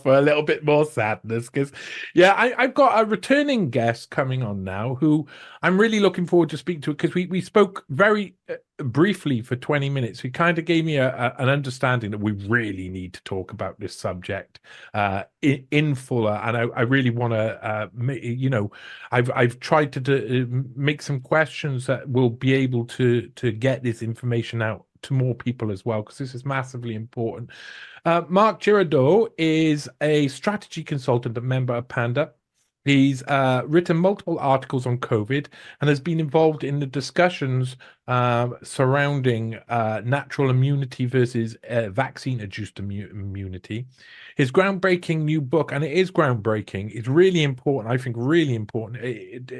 for a little bit more sadness because, yeah, I've got a returning guest coming on now who I'm really looking forward to speak to because we spoke very briefly for 20 minutes. He kind of gave me an understanding that we really need to talk about this subject in fuller, and I really want to, I've tried to make some questions that will be able to get this information out to more people as well, because this is massively important. Mark Girardeau is a strategy consultant and member of Panda. He's written multiple articles on COVID and has been involved in the discussions surrounding natural immunity versus vaccine-induced immunity. His groundbreaking new book, and it is groundbreaking, it's really important, I think, really important.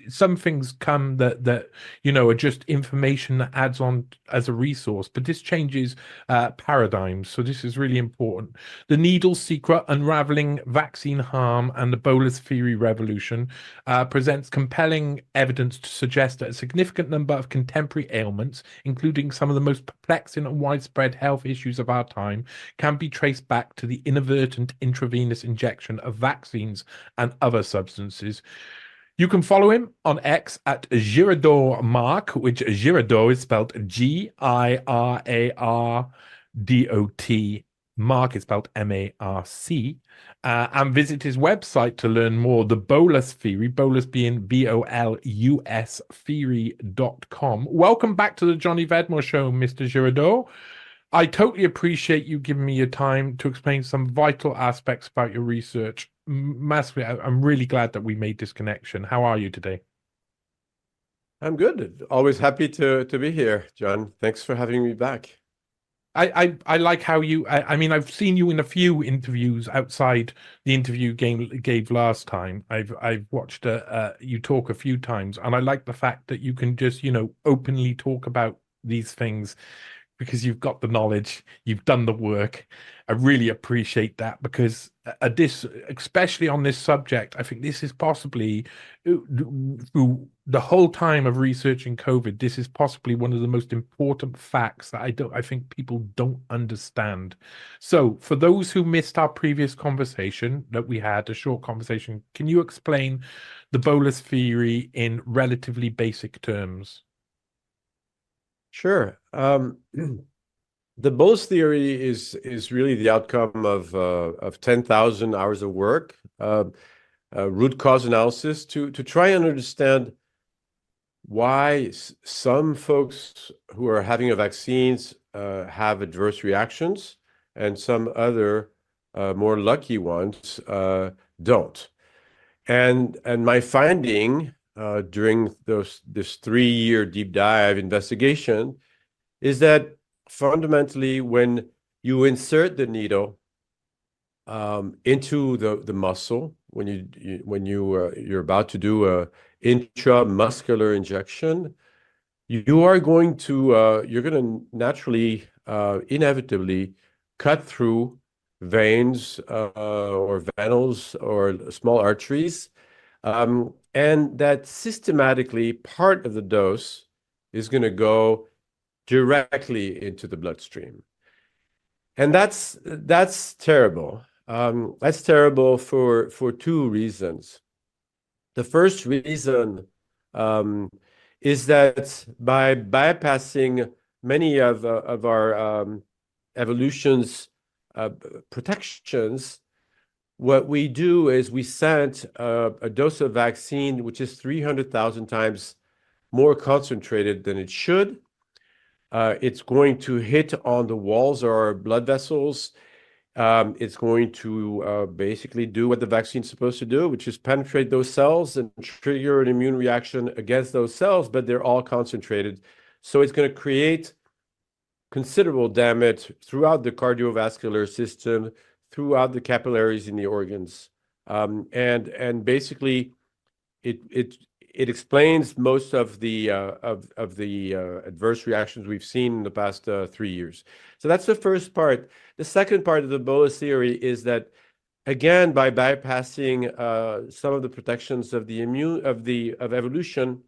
Some things come that are just information that adds on as a resource, but this changes paradigms. So this is really important. The Needle's Secret, Unraveling Vaccine Harm and the Bolus Theory Revolution presents compelling evidence to suggest that a significant number of contemporary ailments, including some of the most perplexing and widespread health issues of our time, can be traced back to the inadvertent intravenous injection of vaccines and other substances. You can follow him on X at Girardeau Mark, which Girardeau is spelled Girardot. Mark is spelled Marc, and visit his website to learn more. The Bolus Theory, Bolus being Bolus theory.com. Welcome back to the Johnny Vedmore Show, Mr. Girardeau. I totally appreciate you giving me your time to explain some vital aspects about your research. Massively, I'm really glad that we made this connection. How are you today? I'm good. Always happy to be here, John. Thanks for having me back. I like how I mean, I've seen you in a few interviews outside the interview gave last time. I've watched you talk a few times, and I like the fact that you can just openly talk about these things because you've got the knowledge, you've done the work. I really appreciate that because especially on this subject, I think this is possibly through the whole time of researching COVID, this is possibly one of the most important facts that I think people don't understand. So, for those who missed our previous conversation that we had, a short conversation, can you explain the bolus theory in relatively basic terms? Sure. The Bolus theory is really the outcome of 10,000 hours of work, root cause analysis to try and understand why some folks who are having a vaccines have adverse reactions and some other more lucky ones don't. And my finding during this 3-year deep dive investigation is that fundamentally, when you insert the needle into the muscle, you're about to do a intramuscular injection, you're going to naturally, inevitably cut through veins or venous or small arteries, and that systematically part of the dose is going to go directly into the bloodstream. And that's terrible. That's terrible for two reasons. The first reason is that by bypassing many of our evolution's protections, what we do is we send a dose of vaccine which is 300,000 times more concentrated than it should. It's going to hit on the walls of our blood vessels. It's going to basically do what the vaccine is supposed to do, which is penetrate those cells and trigger an immune reaction against those cells, but they're all concentrated. So it's going to create considerable damage throughout the cardiovascular system, throughout the capillaries in the organs. And basically, it explains most of the adverse reactions we've seen in the past 3 years. So that's the first part. The second part of the bolus theory is that, again, by bypassing some of the protections of evolution,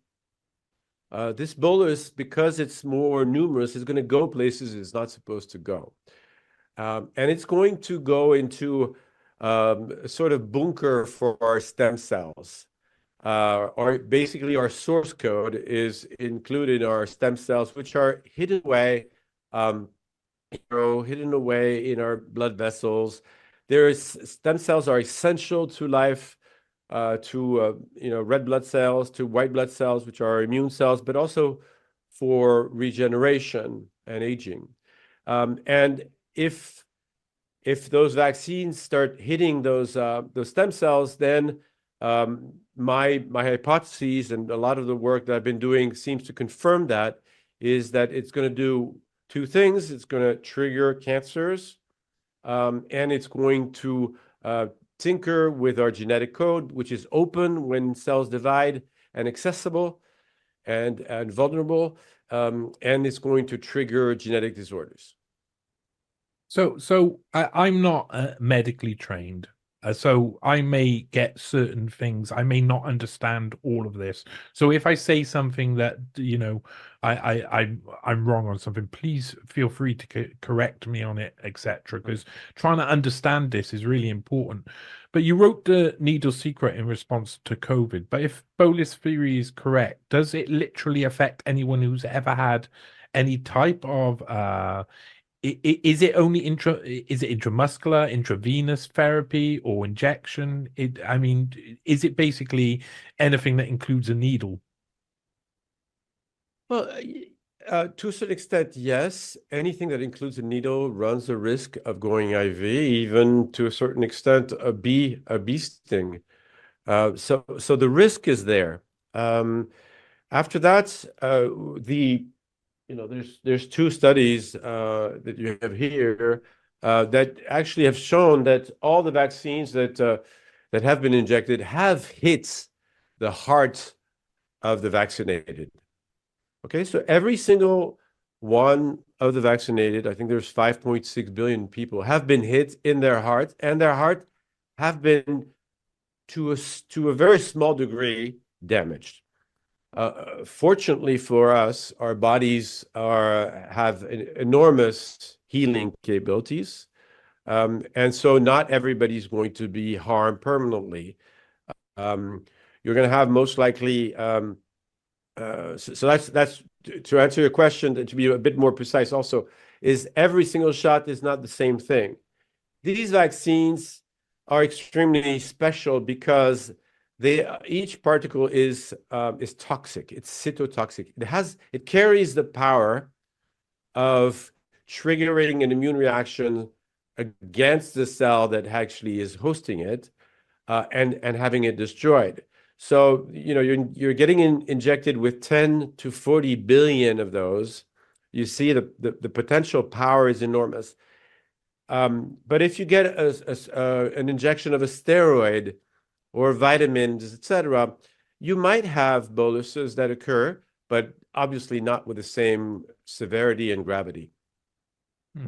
this bolus, because it's more numerous, is going to go places it's not supposed to go, and it's going to go into a sort of bunker for our stem cells. Or basically, our source code is included in our stem cells, which are hidden away, um, hidden away in our blood vessels. Stem cells are essential to life, to red blood cells, to white blood cells, which are immune cells, but also for regeneration and aging. And if those vaccines start hitting those stem cells, then my hypothesis and a lot of the work that I've been doing seems to confirm that, is that it's going to do two things. It's going to trigger cancers, and it's going to tinker with our genetic code, which is open when cells divide and accessible and vulnerable, and it's going to trigger genetic disorders. So I'm not medically trained, so I may get certain things. I may not understand all of this. So if I say something that I'm wrong on something, please feel free to correct me on it, etc. Because trying to understand this is really important. But you wrote the needle secret in response to COVID. But if Bolus theory is correct, does it literally affect anyone who's ever had any type of is it only is it intramuscular, intravenous therapy, or injection? I mean, is it basically anything that includes a needle? Well, to a certain extent, yes. Anything that includes a needle runs the risk of going IV, even to a certain extent, a bee sting. So the risk is there. After that, there's two studies that you have here that actually have shown that all the vaccines that have been injected have hit the heart of the vaccinated. Okay, so every single one of the vaccinated, I think there's 5.6 billion people, have been hit in their heart, and their heart have been to a very small degree damaged. Fortunately for us, our bodies have enormous healing capabilities, and so not everybody's going to be harmed permanently. You're going to have most likely. So that's to answer your question, and to be a bit more precise. Also, is every single shot is not the same thing. These vaccines are extremely special because each particle is toxic. It's cytotoxic. It carries the power of triggering an immune reaction against the cell that actually is hosting it, and having it destroyed. So you're getting injected with 10 to 40 billion of those. You see the potential power is enormous. But if you get an injection of a steroid or vitamins, etc., you might have boluses that occur, but obviously not with the same severity and gravity.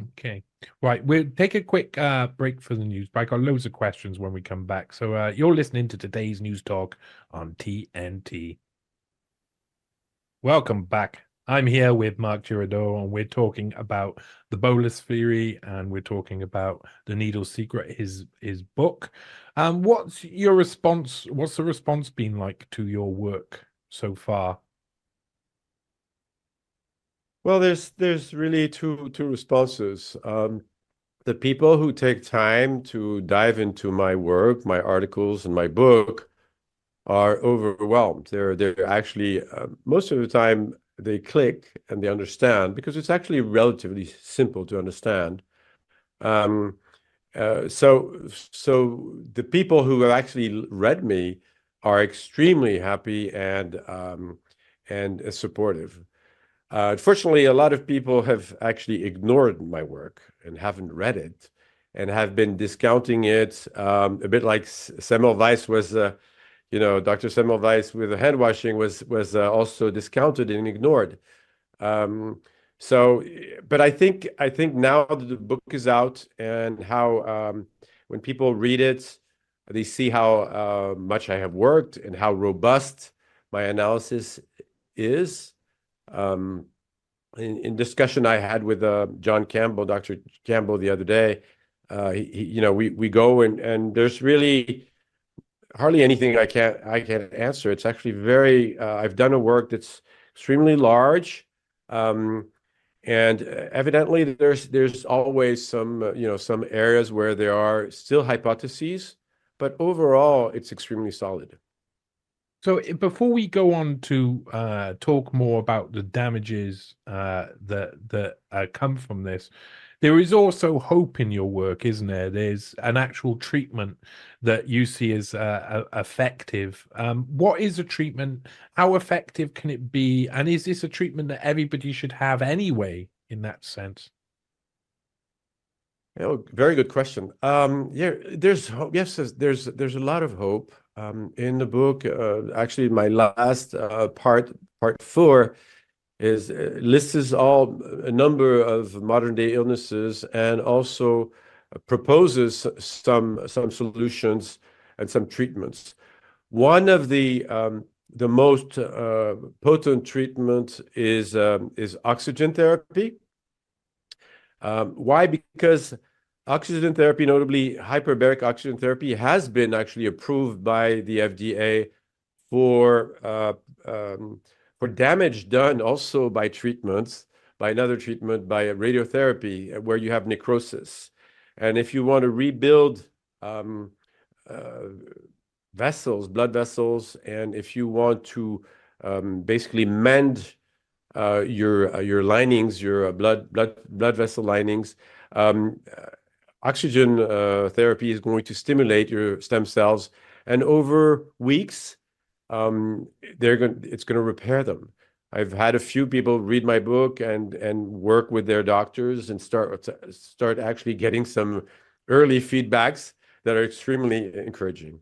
Okay. Right. We'll take a quick break for the news, but I got loads of questions when we come back. So you're listening to today's news talk on TNT. Welcome back. I'm here with Mark Girardot, and we're talking about the Bolus Theory, and we're talking about the Needle Secret, his book. What's your response? What's the response been like to your work so far? Well, there's really two responses. The people who take time to dive into my work, my articles, and my book are overwhelmed. They're actually most of the time they click and they understand, because it's actually relatively simple to understand. So the people who have actually read me are extremely happy and supportive. Unfortunately, a lot of people have actually ignored my work and haven't read it, and have been discounting it, a bit like Semmelweis was. Dr. Semmelweis with the hand washing was also discounted and ignored. So, but I think now that the book is out, and how when people read it, they see how much I have worked and how robust my analysis is. In discussion I had with John Campbell, Dr. Campbell, the other day, we go and there's really hardly anything I can't answer. It's actually very I've done a work that's extremely large, and evidently there's always some some areas where there are still hypotheses, but overall it's extremely solid. So before we go on to talk more about the damages that come from this, there is also hope in your work, isn't there? There's an actual treatment that you see as effective. What is a treatment? How effective can it be? And is this a treatment that everybody should have anyway, in that sense? Oh, very good question. Yeah, yes, there's a lot of hope in the book. Actually, my last part four, is lists all a number of modern day illnesses and also proposes some solutions and some treatments. One of the most potent treatment is oxygen therapy. Why? Because oxygen therapy, notably hyperbaric oxygen therapy, has been actually approved by the FDA for for damage done also by treatments, by another treatment, by radiotherapy, where you have necrosis. And if you want to rebuild uh, vessels, blood vessels, and if you want to basically mend your linings, your blood vessel linings. Um, Oxygen therapy is going to stimulate your stem cells, and over weeks, it's going to repair them. I've had a few people read my book and work with their doctors and start actually getting some early feedbacks that are extremely encouraging.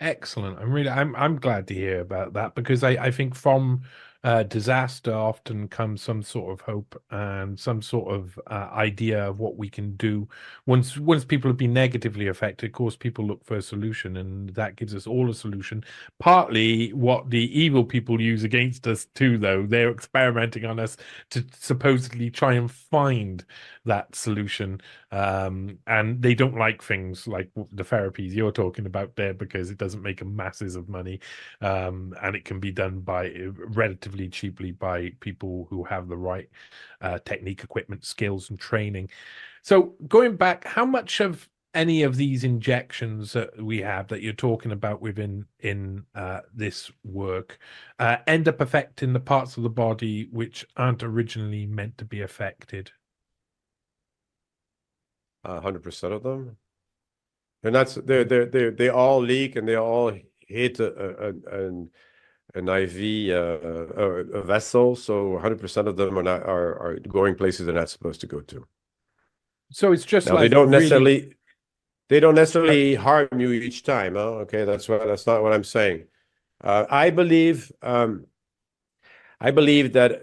Excellent. I'm glad to hear about that because I think from disaster often comes some sort of hope and some sort of idea of what we can do. Once people have been negatively affected, of course, people look for a solution, and that gives us all a solution. Partly what the evil people use against us too, though. They're experimenting on us to supposedly try and find that solution. And they don't like things like the therapies you're talking about there because it doesn't make them masses of money, and it can be done by relatively cheaply by people who have the right technique, equipment, skills, and training. So going back, how much of any of these injections that we have that you're talking about within in this work end up affecting the parts of the body which aren't originally meant to be affected? 100% of them. And they all leak and they all hit an IV a vessel. So 100% of them are going places they're not supposed to go to. So it's just Now they like don't really. necessarily harm you each time. Huh? Okay, that's not what I'm saying. I believe that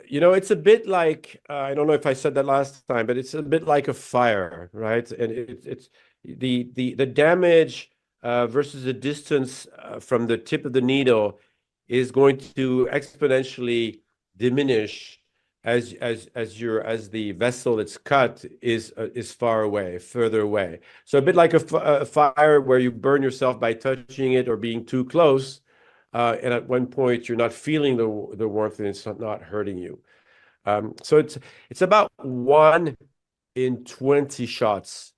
it's a bit like I don't know if I said that last time, but it's a bit like a fire, right? And it's the damage versus the distance from the tip of the needle is going to exponentially diminish as the vessel that's cut is far away, further away. So a bit like a fire where you burn yourself by touching it or being too close. And at one point, you're not feeling the warmth, and it's not hurting you. So it's about 1 in 20 shots,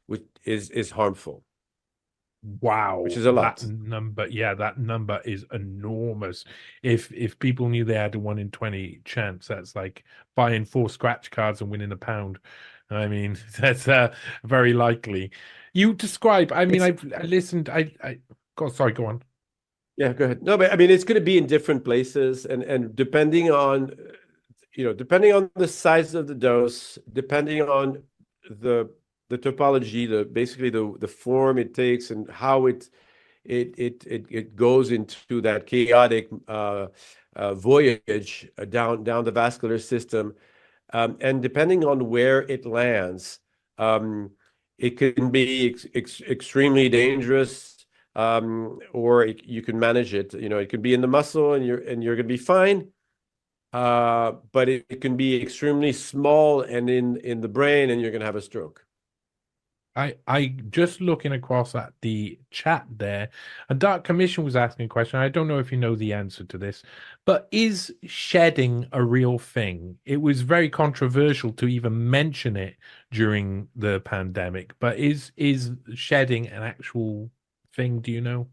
which is harmful, which Wow, is a that lot. number, yeah, that number is enormous. If people knew they had a 1 in 20 chance, that's like buying 4 scratch cards and winning a pound. I mean, that's very likely. You describe, I mean, It's I listened, God, sorry, go on. Yeah, go ahead. No, but I mean, it's going to be in different places, and depending on depending on the size of the dose, depending on the the topology, basically the form it takes and how it goes into that chaotic voyage down the vascular system, and depending on where it lands, um, it can be extremely dangerous, or you can manage it. It can be in the muscle, and you're going to be fine. But it can be extremely small and in the brain, and you're going to have a stroke. I just looking across at the chat there, and Dark Commission was asking a question. I don't know if you know the answer to this, but is shedding a real thing? It was very controversial to even mention it during the pandemic, but is shedding an actual thing? Do you know?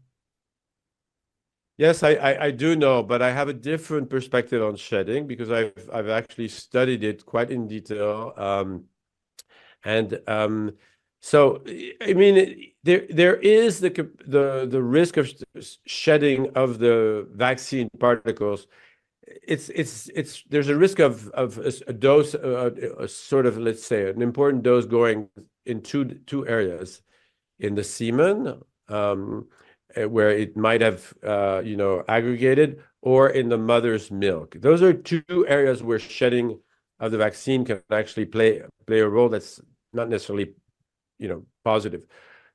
Yes, I do know, but I have a different perspective on shedding because I've actually studied it quite in detail. And so, I mean, there is the risk of shedding of the vaccine particles. It's there's a risk of a dose, a sort of, let's say, an important dose going in two areas in the semen, where it might have aggregated, or in the mother's milk. Those are two areas where shedding of the vaccine can actually play a role that's not necessarily positive.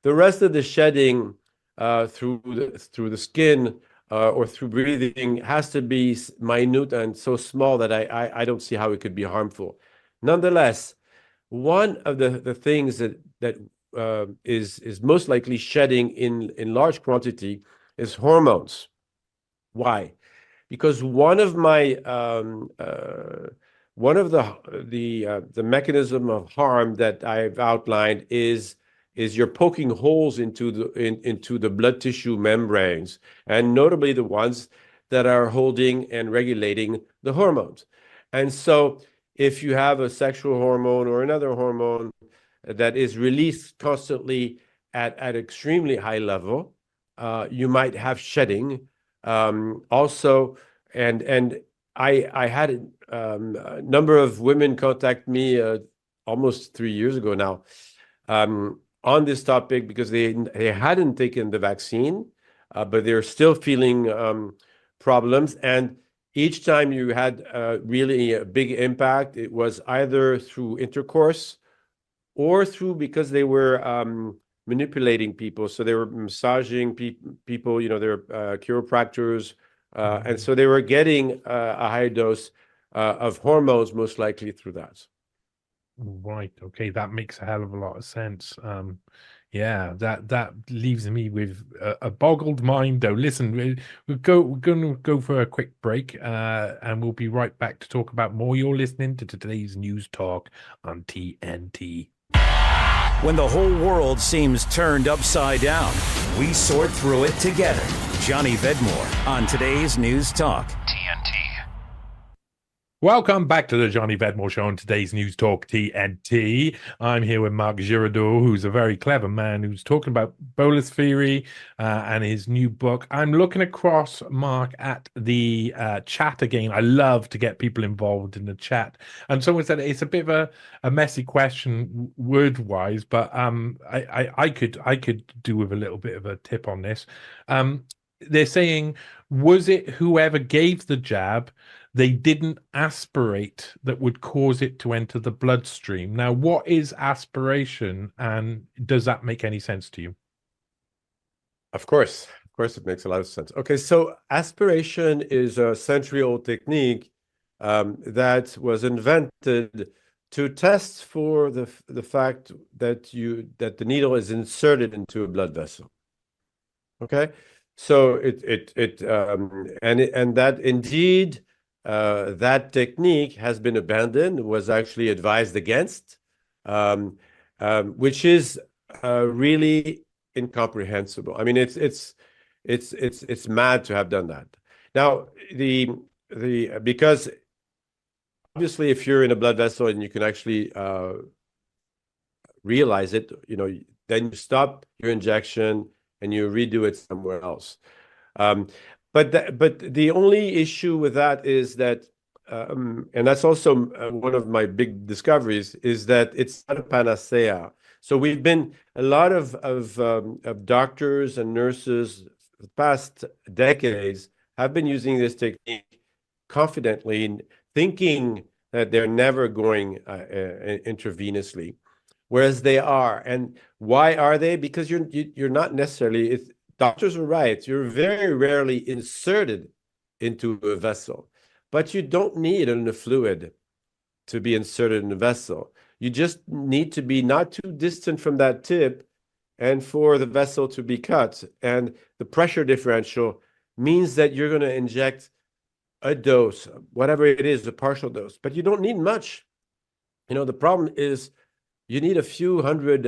The rest of the shedding through the skin or through breathing has to be minute and so small that I don't see how it could be harmful. Nonetheless, one of the things that is most likely shedding in large quantity is hormones. Why? Because one of the mechanism of harm that I've outlined is you're poking holes into the blood tissue membranes, and notably the ones that are holding and regulating the hormones. And so if you have a sexual hormone or another hormone that is released constantly at extremely high level, you might have shedding. Also, and I had a number of women contact me almost 3 years ago now on this topic because they hadn't taken the vaccine, but they're still feeling problems. And each time you had really a big impact, it was either through intercourse or through because they were manipulating people. So they were massaging people, they're chiropractors. And so they were getting a high dose of hormones, most likely through that. Right. Okay, that makes a hell of a lot of sense. Yeah, that leaves me with a boggled mind. Though, listen, we're going to go for a quick break, and we'll be right back to talk about more. You're listening to today's news talk on TNT. When the whole world seems turned upside down, we sort through it together. Johnny Vedmore on today's news talk TNT. Welcome back to the Johnny Vedmore Show on today's News Talk TNT. I'm here with Marc Giraudoux, who's a very clever man who's talking about Bolus Theory and his new book. I'm looking across, Mark, at the chat again. I love to get people involved in the chat. And someone said it's a bit of a messy question word-wise, but I could do with a little bit of a tip on this. They're saying, was it whoever gave the jab they didn't aspirate that would cause it to enter the bloodstream? Now, what is aspiration, and does that make any sense to you? Of course, it makes a lot of sense. Okay, so aspiration is a century-old technique that was invented to test for the fact that the needle is inserted into a blood vessel. Okay, so and that indeed. That technique has been abandoned, was actually advised against, which is really incomprehensible. I mean, it's mad to have done that. Now, because obviously, if you're in a blood vessel and you can actually realize it, then you stop your injection and you redo it somewhere else. But the only issue with that is that, and that's also one of my big discoveries, is that it's not a panacea. So we've been a lot of doctors and nurses the past decades have been using this technique confidently, thinking that they're never going intravenously, whereas they are. And why are they? Because you're not necessarily. Doctors are right. You're very rarely inserted into a vessel, but you don't need a fluid to be inserted in a vessel. You just need to be not too distant from that tip and for the vessel to be cut. And the pressure differential means that you're going to inject a dose, whatever it is, a partial dose, but you don't need much. The problem is you need a few hundred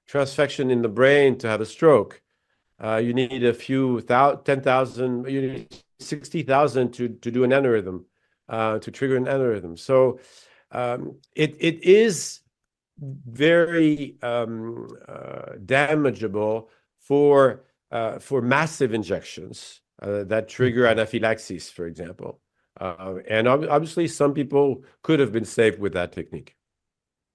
transfection in the brain to have a stroke. You need a few 10,000, you need 60,000 to do an aneurysm, to trigger an aneurysm. So it is very damageable for massive injections that trigger anaphylaxis, for example. And obviously, some people could have been saved with that technique.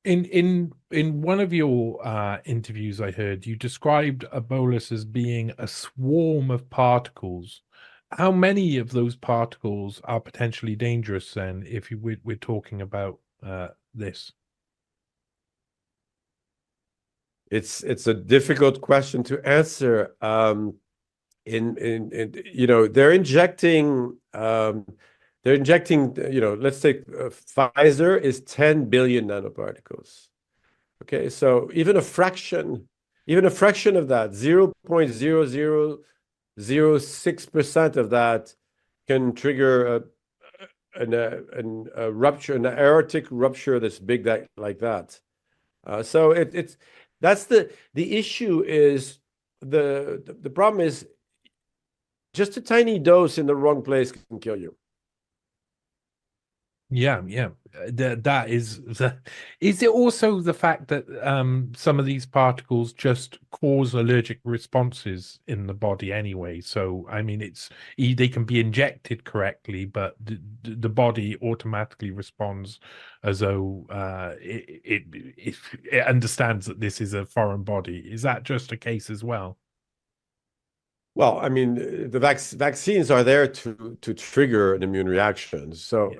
In one of your interviews, I heard you described a bolus as being a swarm of particles. How many of those particles are potentially dangerous then, if we're talking about this? It's a difficult question to answer. They're injecting. Let's take Pfizer is 10 billion nanoparticles. Okay, so even a fraction of that, 0.0006% of that can trigger a rupture, an aortic rupture that's big like that. So that's the issue. Is the problem is just a tiny dose in the wrong place can kill you. Yeah. That is is it also the fact that some of these particles just cause allergic responses in the body anyway? So I mean, they can be injected correctly, but the body automatically responds as though it understands that this is a foreign body. Is that just a case as well? Well, I mean, the vaccines are there to trigger an immune reaction. But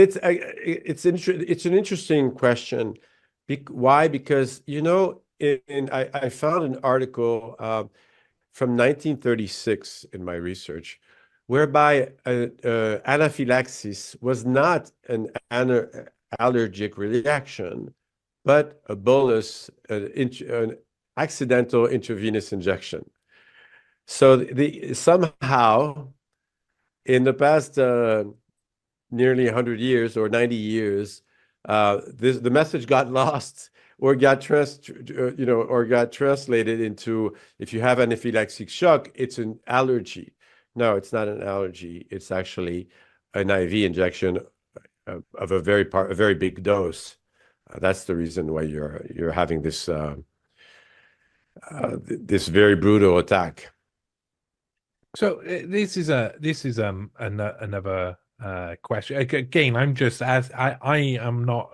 it's an interesting question. Why? Because I found an article from 1936 in my research, whereby anaphylaxis was not an allergic reaction, but a bolus, an accidental intravenous injection. So somehow in the past nearly 100 years or 90 years, the message got lost or got translated into, if you have anaphylactic shock, it's an allergy. No, it's not an allergy. It's actually an IV injection of a very big dose. That's the reason why you're having this this very brutal attack. So this is another question. Again, I'm just I'm not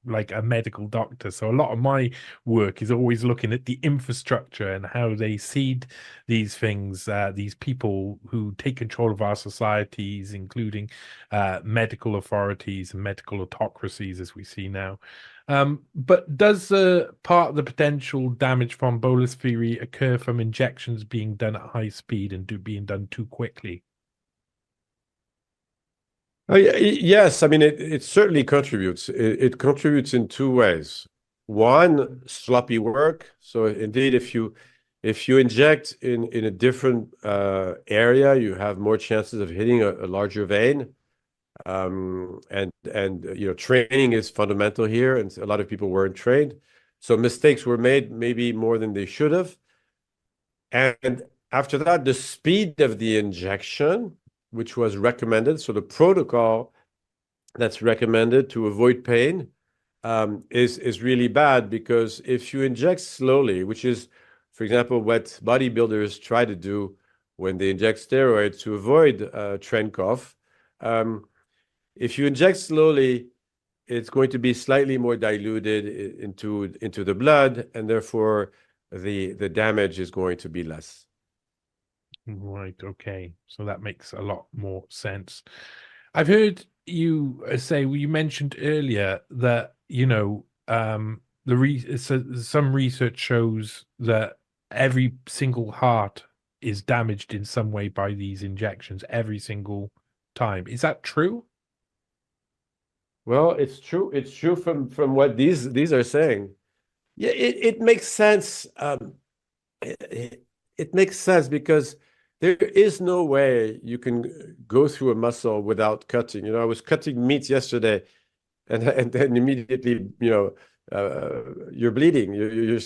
like a medical doctor, so a lot of my work is always looking at the infrastructure and how they seed these things, these people who take control of our societies, including medical authorities and medical autocracies, as we see now. But does part of the potential damage from bolus theory occur from injections being done at high speed and being done too quickly? Yes, I mean it certainly contributes. It contributes in two ways. One, sloppy work. So indeed, if you inject in a different area, you have more chances of hitting a larger vein. And training is fundamental here, and a lot of people weren't trained, so mistakes were made, maybe more than they should have. And after that, the speed of the injection, which was recommended, so the protocol that's recommended to avoid pain, is really bad, because if you inject slowly, which is, for example, what bodybuilders try to do when they inject steroids to avoid trend cough. If you inject slowly, it's going to be slightly more diluted into the blood, and therefore the damage is going to be less. Right. Okay. So that makes a lot more sense. I've heard you say, well, you mentioned earlier that some research shows that every single heart is damaged in some way by these injections every single time. Is that true? Well, it's true. It's true from what these are saying. Yeah, it makes sense. It makes sense because there is no way you can go through a muscle without cutting. I was cutting meat yesterday, and then immediately, you're bleeding.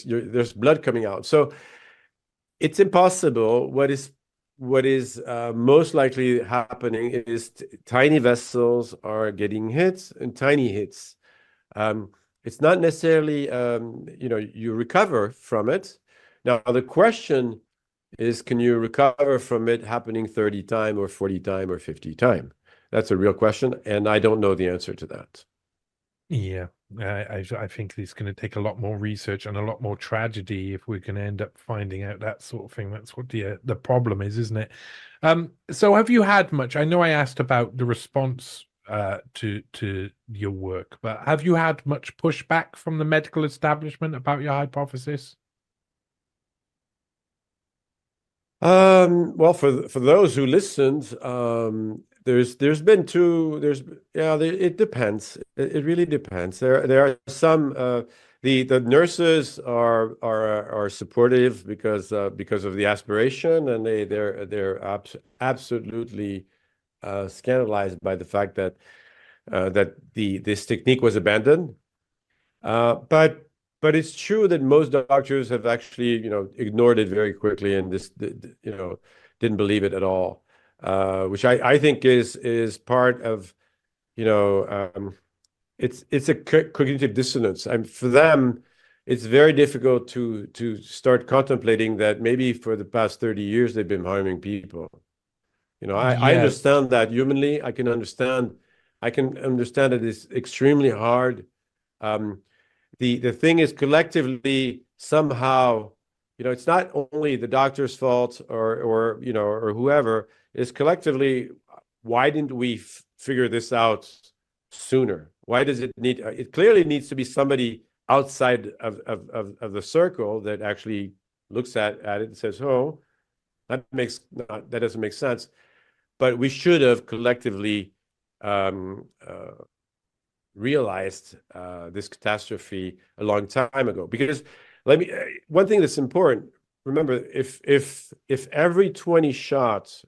There's blood coming out. So it's impossible. What is most likely happening is tiny vessels are getting hit and tiny hits. It's not necessarily, you recover from it. Now, the question is, can you recover from it happening 30 times or 40 times or 50 times? That's a real question, and I don't know the answer to that. Yeah, I think it's going to take a lot more research and a lot more tragedy if we're going to end up finding out that sort of thing. That's what the problem is, isn't it? So have you had much? I know I asked about the response to your work, but have you had much pushback from the medical establishment about your hypothesis? Well, for those who listened, there's been two. It depends. It really depends. There are some. The nurses are supportive because of the aspiration, and they're absolutely scandalized by the fact that this technique was abandoned. But it's true that most doctors have actually, ignored it very quickly and didn't believe it at all, which I think is part of, it's a cognitive dissonance. And for them, it's very difficult to start contemplating that maybe for the past 30 years they've been harming people. I Yeah, understand that humanly. I can understand that it's extremely hard. The thing is, collectively, somehow, it's not only the doctor's fault or whoever. It's collectively, why didn't we figure this out sooner? Why does it need? It clearly needs to be somebody outside of the circle that actually looks at it and says, "Oh, that doesn't make sense." But we should have collectively realized this catastrophe a long time ago. Because one thing that's important, remember, if every 20 shots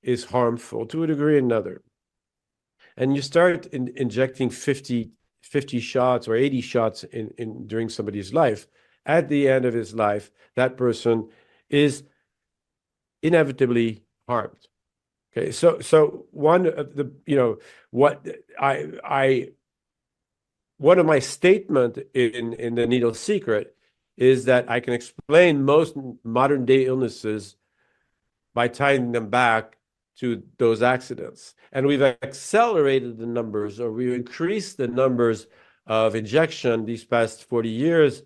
is harmful to a degree or another, and you start injecting 50 shots or 80 shots during somebody's life, at the end of his life, that person is inevitably harmed. Okay, so one of the, what one of my statement in The Needle Secret is that I can explain most modern day illnesses by tying them back to those accidents. And we've accelerated the numbers, or we've increased the numbers of injection these past 40 years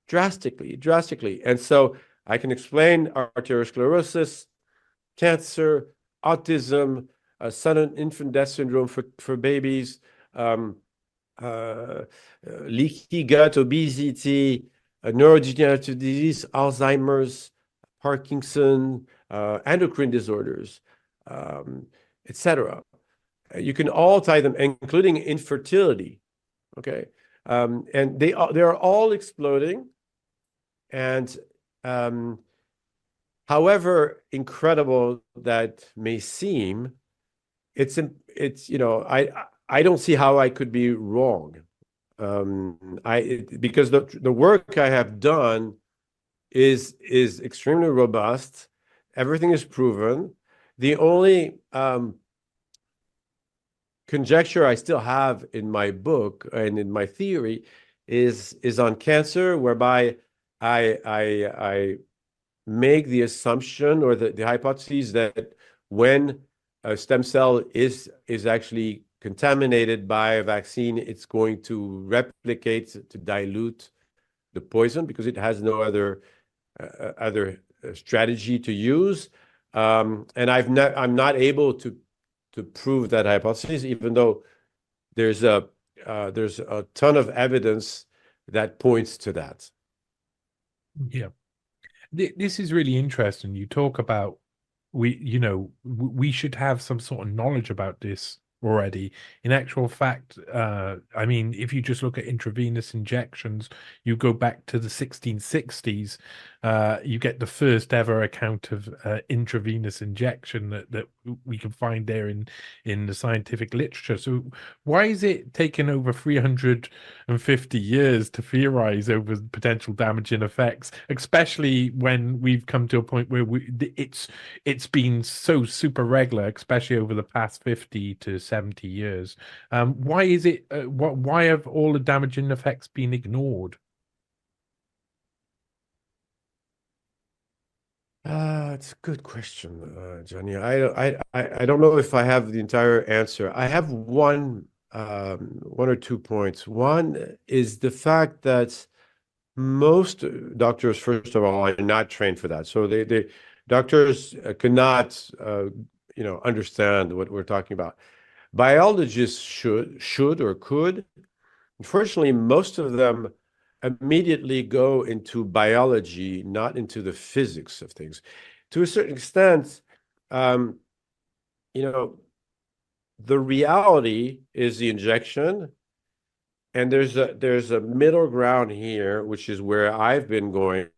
drastically. And so I can explain arteriosclerosis, cancer, autism, sudden infant death syndrome for babies, leaky gut, obesity, neurodegenerative disease, Alzheimer's, Parkinson, endocrine disorders, etc. You can all tie them, including infertility. Okay, and they are all exploding, and however incredible that may seem, it's I don't see how I could be wrong. Because the work I have done is extremely robust. Everything is proven. The only conjecture I still have in my book and in my theory is on cancer, whereby I make the assumption or the hypothesis that when a stem cell is actually contaminated by a vaccine, it's going to replicate, to dilute the poison, because it has no other strategy to use. And I'm not able to prove that hypothesis, even though there's a ton of evidence that points to that. yeah. This is really interesting. You talk about we should have some sort of knowledge about this already. In actual fact, I mean, if you just look at intravenous injections, you go back to the 1660s, you get the first ever account of intravenous injection that we can find there in the scientific literature. So why is it taken over 350 years to theorize over potential damaging effects, especially when we've come to a point where it's been so super regular, especially over the past 50 to 70 years? Why is it? Why have all the damaging effects been ignored? It's a good question, Johnny. I don't know if I have the entire answer. I have one or 2 points. One is the fact that most doctors, first of all, are not trained for that. So doctors cannot, understand what we're talking about. Biologists should or could. Unfortunately, most of them immediately go into biology, not into the physics of things. To a certain extent, the reality is the injection, and there's a middle ground here, which is where I've been going,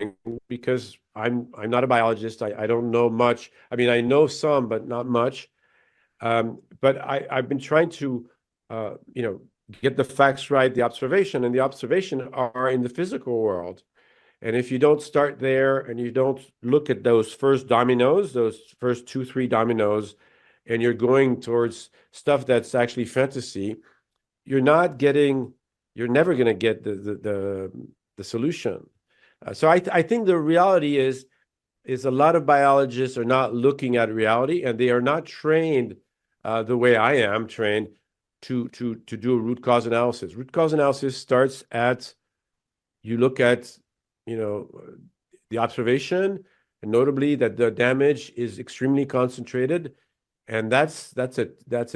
because I'm not a biologist. I don't know much. I mean, I know some, but not much. But I've been trying to, get the facts right, the observation, and the observation are in the physical world. And if you don't start there and you don't look at those first dominoes, those first 2-3 dominoes, and you're going towards stuff that's actually fantasy, you're never going to get the solution. So I think the reality is a lot of biologists are not looking at reality, and they are not trained the way I am trained to do a root cause analysis. Root cause analysis starts at, you look at, the observation, and notably that the damage is extremely concentrated, and that's a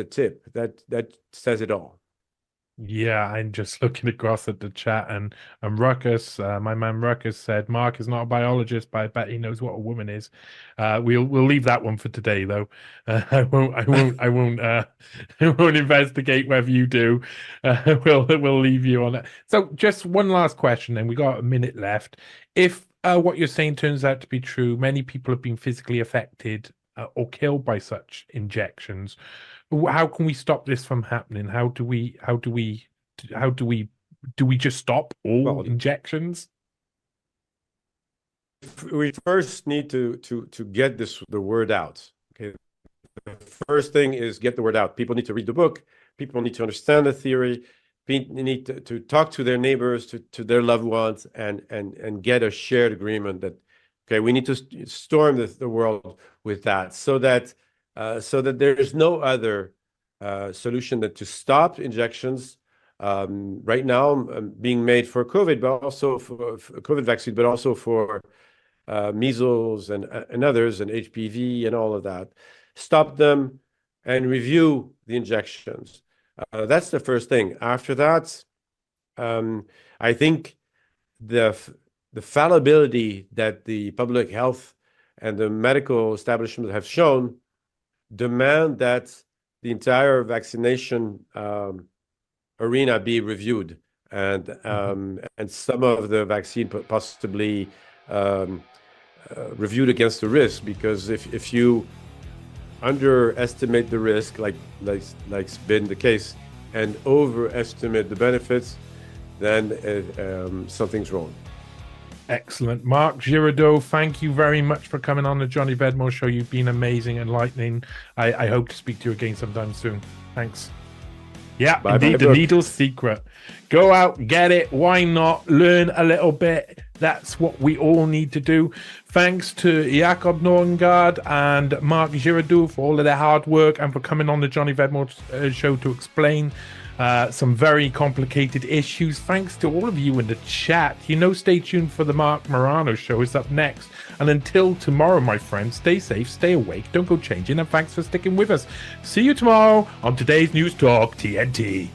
tip that says it all. Yeah, I'm just looking across at the chat, and Ruckus, my man Ruckus said, Mark is not a biologist, but I bet he knows what a woman is. We'll leave that one for today, though. I won't investigate whether you do. We'll leave you on that. So, just one last question, and we got a minute left. If what you're saying turns out to be true, many people have been physically affected or killed by such injections. How can we stop this from happening? Do we just stop all injections? We first need to get the word out. Okay, the first thing is get the word out. People need to read the book. People need to understand the theory. People need to talk to their neighbors, to their loved ones, and get a shared agreement that, okay, we need to storm the world with that, so that there is no other solution than to stop injections right now being made for COVID, but also for COVID vaccine, but also for measles and others, and HPV and all of that. Stop them and review the injections. That's the first thing. After that, I think the fallibility that the public health and the medical establishment have shown demand that the entire vaccination arena be reviewed, and some of the vaccine possibly reviewed against the risk, because if you underestimate the risk, like's been the case, and overestimate the benefits, then something's wrong. Excellent. Marc Giraudoux, thank you very much for coming on the Johnny Vedmore Show. You've been amazing, enlightening. I hope to speak to you again sometime soon. Thanks. Yeah, indeed, the needle's secret. Go out, get it. Why not? Learn a little bit. That's what we all need to do. Thanks to Jacob Norengard and Marc Giraudoux for all of their hard work and for coming on the Johnny Vedmore Show to explain some very complicated issues. Thanks to all of you in the chat. Stay tuned for the Marc Morano Show. It's up next. And until tomorrow, my friends, stay safe, stay awake, don't go changing, and thanks for sticking with us. See you tomorrow on today's News Talk TNT.